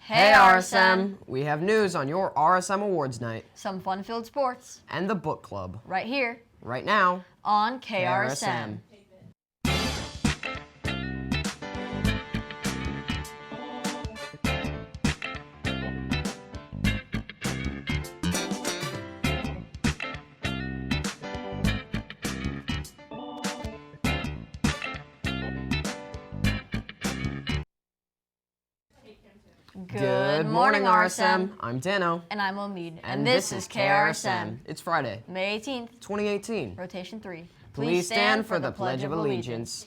Hey RSM! We have news on your RSM Awards night. Some fun-filled sports. And the book club. Right here. Right now. On KRSM. Good morning, RSM. I'm Dano. And I'm Omid. And this is KRSM. It's Friday, May 18th, 2018. Rotation 3. Please stand for the Pledge of Allegiance.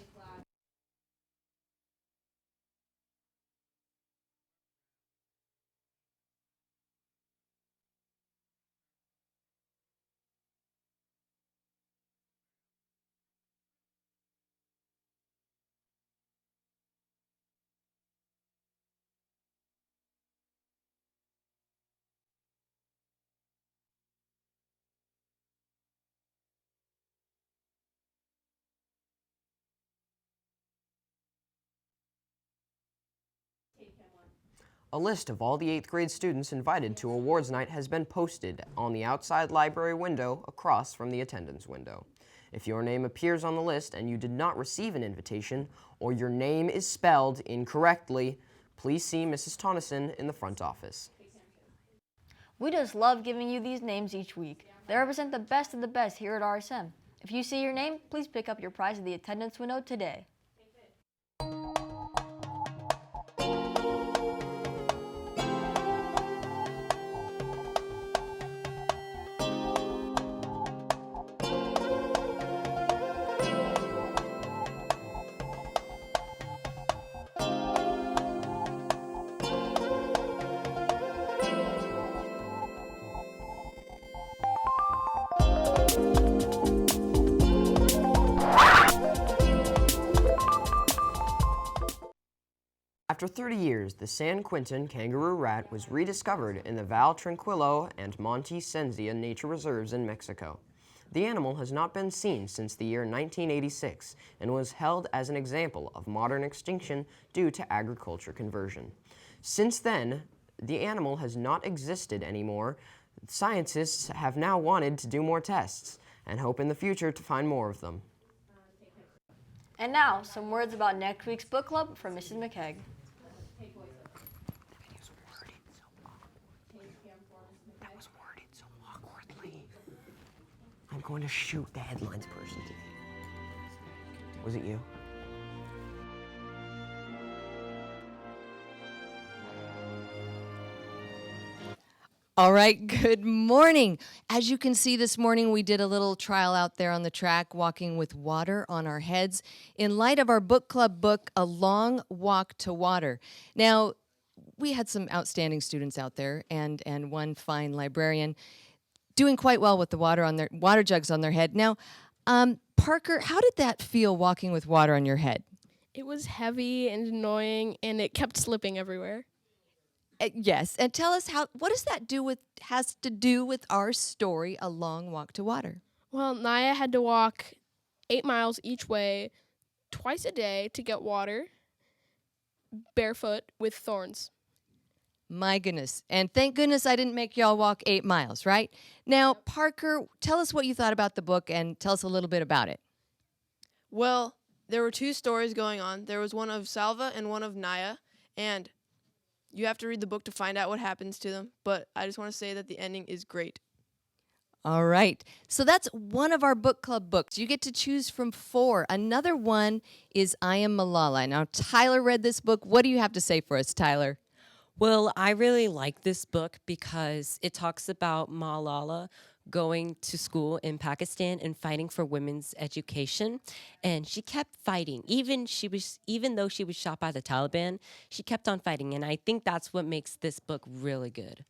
A list of all the 8th grade students invited to awards night has been posted on the outside library window across from the attendance window. If your name appears on the list and you did not receive an invitation, or your name is spelled incorrectly, please see Mrs. Tonneson in the front office. We just love giving you these names each week. They represent the best of the best here at RSM. If you see your name, please pick up your prize at the attendance window today. After 30 years, the San Quintin kangaroo rat was rediscovered in the Val Tranquilo and Monte Senzia nature reserves in Mexico. The animal has not been seen since the year 1986 and was held as an example of modern extinction due to agriculture conversion. Since then, the animal has not existed anymore. Scientists have now wanted to do more tests and hope in the future to find more of them. And now, some words about next week's book club from Mrs. McKegg. That was worded so awkwardly. I'm going to shoot the headlines person today. Was it you? All right, good morning. As you can see this morning, we did a little trial out there on the track, walking with water on our heads, in light of our book club book, A Long Walk to Water. Now, we had some outstanding students out there and one fine librarian doing quite well with the water jugs on their head. Now, Parker, how did that feel walking with water on your head? It was heavy and annoying, and it kept slipping everywhere. Yes, and tell us what does that has to do with our story, A Long Walk to Water? Well, Naya had to walk 8 miles each way twice a day to get water, barefoot with thorns. My goodness. And thank goodness I didn't make y'all walk 8 miles, right? Now, Parker, tell us what you thought about the book and tell us a little bit about it. Well, there were 2 stories going on. There was one of Salva and one of Naya, and you have to read the book to find out what happens to them, but I just want to say that the ending is great. All right. So that's one of our book club books. You get to choose from 4. Another one is I Am Malala. Now, Tyler read this book. What do you have to say for us, Tyler? Well, I really like this book because it talks about Malala going to school in Pakistan and fighting for women's education. And she kept fighting. Even though she was shot by the Taliban, she kept on fighting. And I think that's what makes this book really good.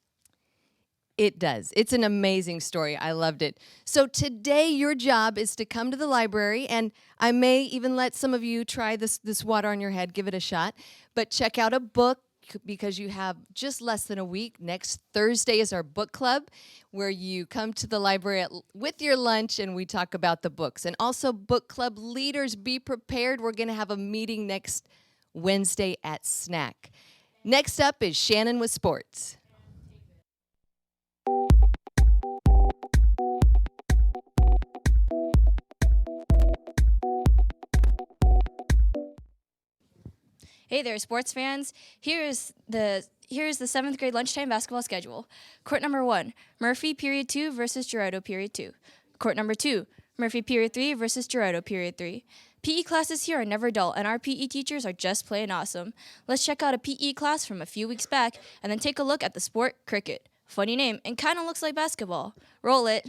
It does. It's an amazing story. I loved it. So today your job is to come to the library, and I may even let some of you try this water on your head, give it a shot, but check out a book, because you have just less than a week. Next Thursday is our book club, where you come to the library with your lunch and we talk about the books. And also, book club leaders, be prepared. We're going to have a meeting next Wednesday at snack. Next up is Shannon with sports. Hey there, sports fans. Here's the 7th grade lunchtime basketball schedule. Court number 1, Murphy period 2 versus Gerardo period 2. Court number 2, Murphy period 3 versus Gerardo period 3. PE classes here are never dull, and our PE teachers are just plain awesome. Let's check out a PE class from a few weeks back, and then take a look at the sport cricket. Funny name, and kinda looks like basketball. Roll it.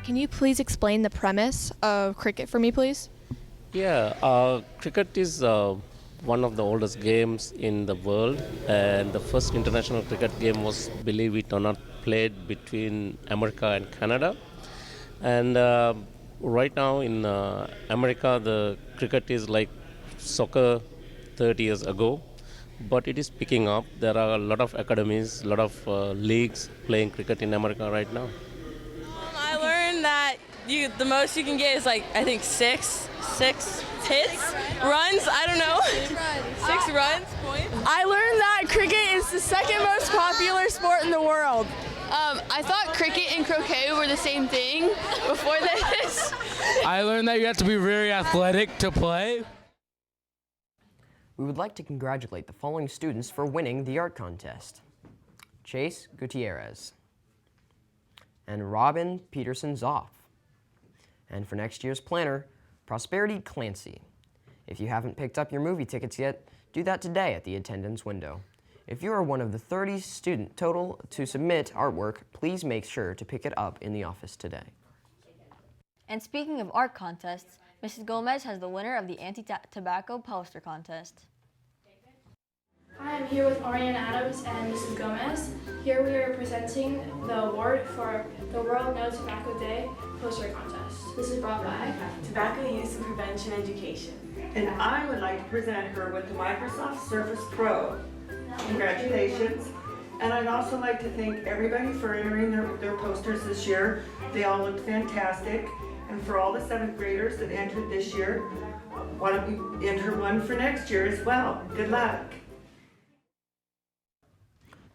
Can you please explain the premise of cricket for me, please? Yeah, cricket is one of the oldest games in the world, and the first international cricket game was, believe it or not, played between America and Canada. And right now in America, the cricket is like soccer 30 years ago, but it is picking up. There are a lot of academies, a lot of leagues playing cricket in America right now. I learned that the most you can get is like, I think six hits, runs, I don't know. 6 runs, points. I learned that cricket is the second most popular sport in the world. I thought cricket and croquet were the same thing before this. I learned that you have to be very athletic to play. We would like to congratulate the following students for winning the art contest: Chase Gutierrez and Robin Peterson-Zoff. And for next year's planner, Prosperity Clancy. If you haven't picked up your movie tickets yet, do that today at the attendance window. If you are one of the 30 student total to submit artwork, please make sure to pick it up in the office today. And speaking of art contests, Mrs. Gomez has the winner of the anti-tobacco poster contest. Hi, I'm here with Ariane Adams and Mrs. Gomez. Here we are presenting the award for the World No Tobacco Day poster contest. This is brought by Tobacco Use and Prevention Education. And I would like to present her with the Microsoft Surface Pro. Congratulations. And I'd also like to thank everybody for entering their posters this year. They all looked fantastic. And for all the 7th graders that entered this year, why don't we enter one for next year as well? Good luck.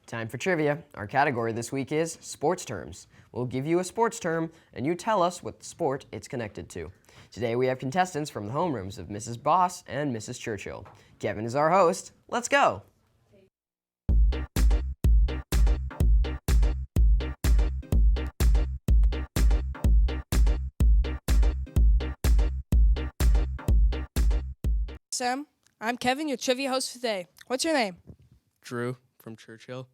Time for trivia. Our category this week is sports terms. We'll give you a sports term, and you tell us what sport it's connected to. Today we have contestants from the homerooms of Mrs. Boss and Mrs. Churchill. Kevin is our host. Let's go! Sam, I'm Kevin, your trivia host for today. What's your name? Drew from Churchill.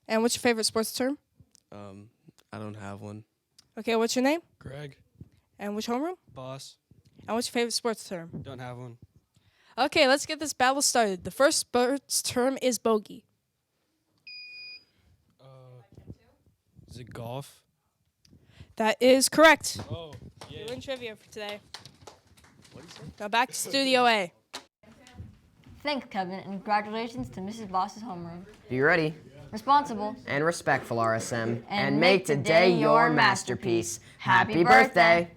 And what's your favorite sports term? I don't have one. Okay, what's your name? Greg. And which homeroom? Boss. And what's your favorite sports term? Don't have one. Okay, let's get this battle started. The first sports term is bogey. Is it golf? That is correct. Oh, yeah. You win trivia for today. What do you say? Now back to Studio A. Thanks, Kevin, and congratulations to Mrs. Boss's homeroom. Be ready Responsible and respectful, RSM, and make today your masterpiece. Happy birthday.